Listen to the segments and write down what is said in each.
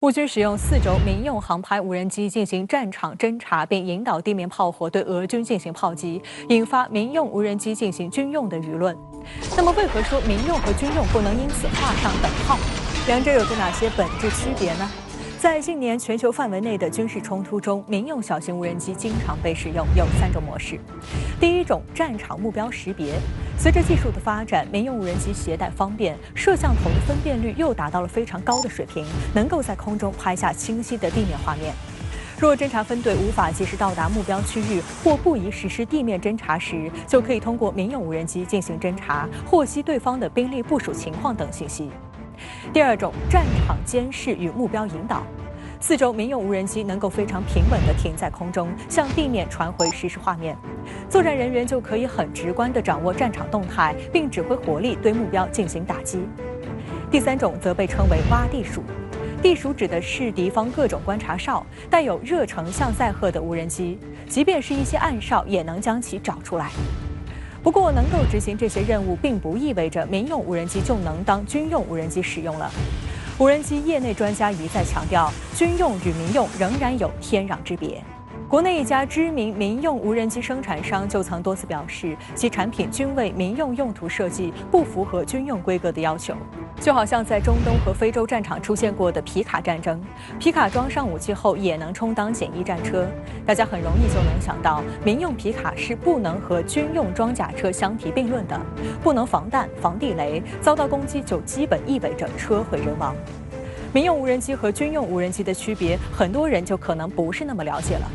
乌军使用4轴民用航拍无人机进行战场侦察，并引导地面炮火对俄军进行炮击，引发民用无人机进行军用的舆论。那么，为何说民用和军用不能因此画上等号？两者有着哪些本质区别呢？在近年全球范围内的军事冲突中，民用小型无人机经常被使用，有3种模式。第一种，战场目标识别。随着技术的发展，民用无人机携带方便，摄像头的分辨率又达到了非常高的水平，能够在空中拍下清晰的地面画面。若侦察分队无法及时到达目标区域或不宜实施地面侦察时，就可以通过民用无人机进行侦察，获悉对方的兵力部署情况等信息。第二种，战场监视与目标引导。4轴民用无人机能够非常平稳地停在空中，向地面传回实时画面，作战人员就可以很直观地掌握战场动态，并指挥火力对目标进行打击。第3种则被称为挖地鼠。地鼠指的是敌方各种观察哨，带有热成像载荷的无人机，即便是一些暗哨也能将其找出来。不过，能够执行这些任务，并不意味着民用无人机就能当军用无人机使用了。无人机业内专家一再强调，军用与民用仍然有天壤之别。国内一家知名民用无人机生产商就曾多次表示，其产品均为民用用途设计，不符合军用规格的要求。就好像在中东和非洲战场出现过的皮卡战争，皮卡装上武器后也能充当简易战车，大家很容易就能想到，民用皮卡是不能和军用装甲车相提并论的，不能防弹、防地雷，遭到攻击就基本意味着车毁人亡。民用无人机和军用无人机的区别，很多人就可能不是那么了解了。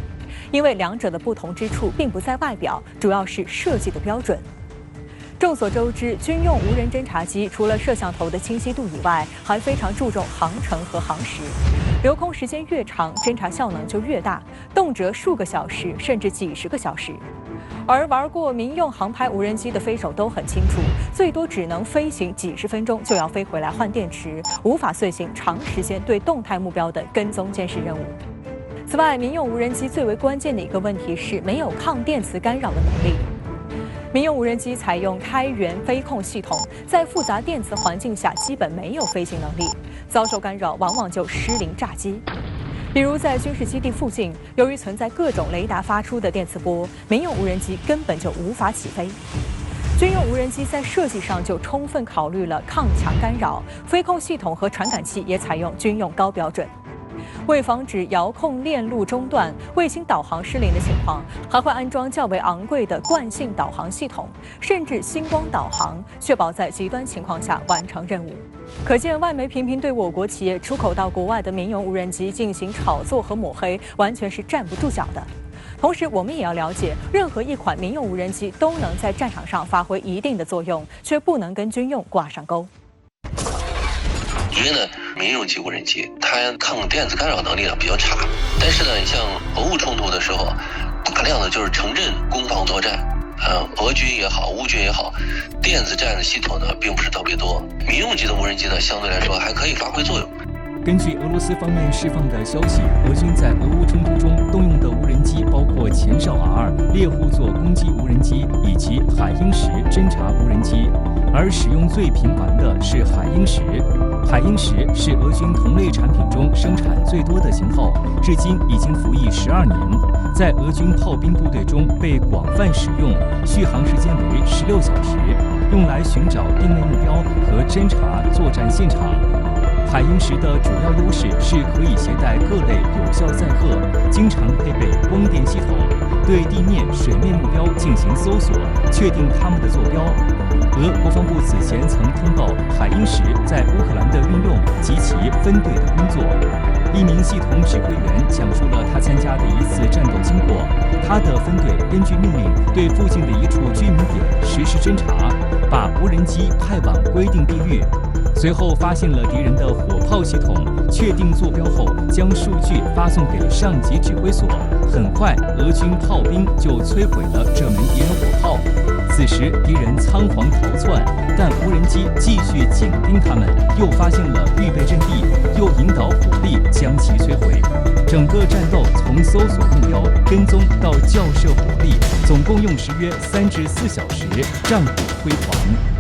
因为两者的不同之处并不在外表，主要是设计的标准。众所周知，军用无人侦察机除了摄像头的清晰度以外，还非常注重航程和航时。留空时间越长，侦察效能就越大，动辄数个小时甚至几十个小时。而玩过民用航拍无人机的飞手都很清楚，最多只能飞行几十分钟就要飞回来换电池，无法遂行长时间对动态目标的跟踪监视任务。此外，民用无人机最为关键的一个问题是没有抗电磁干扰的能力。民用无人机采用开源飞控系统，在复杂电磁环境下基本没有飞行能力，遭受干扰往往就失灵炸机。比如在军事基地附近，由于存在各种雷达发出的电磁波，民用无人机根本就无法起飞。军用无人机在设计上就充分考虑了抗强干扰，飞控系统和传感器也采用军用高标准。为防止遥控链路中断、卫星导航失灵的情况，还会安装较为昂贵的惯性导航系统，甚至星光导航，确保在极端情况下完成任务。可见，外媒频频对我国企业出口到国外的民用无人机进行炒作和抹黑，完全是站不住脚的。同时，我们也要了解，任何一款民用无人机都能在战场上发挥一定的作用，却不能跟军用挂上钩。因为呢，民用级无人机它抗电子干扰能力呢比较差，但是呢，像俄乌冲突的时候，大量的就是城镇攻防作战，俄军也好，乌军也好，电子战的系统呢并不是特别多。民用级的无人机呢，相对来说还可以发挥作用。根据俄罗斯方面释放的消息，俄军在俄乌冲突中动用的无人机包括前哨 R2 猎户座攻击无人机以及海鹰10侦察无人机，而使用最频繁的是海鹰10。海鹰10是俄军同类产品中生产最多的型号，至今已经服役12年，在俄军炮兵部队中被广泛使用，续航时间为16小时，用来寻找定位目标和侦察作战现场。海鹰10的主要优势是可以携带各类有效载荷，经常配备光电系统，对地面、水面目标进行搜索，确定他们的坐标。俄国防部此前曾通报海鹰10在乌克兰的运用及其分队的工作。一名系统指挥员讲述了他参加的一次战斗经过。他的分队根据命令对附近的一处居民点实施侦察，把无人机派往规定地域。随后发现了敌人的火炮系统，确定坐标后，将数据发送给上级指挥所。很快，俄军炮兵就摧毁了这门敌人火炮。此时，敌人仓皇逃窜，但无人机继续紧盯他们，又发现了预备阵地，又引导火力将其摧毁。整个战斗从搜索目标、跟踪到校射火力，总共用时约3至4小时，战果辉煌。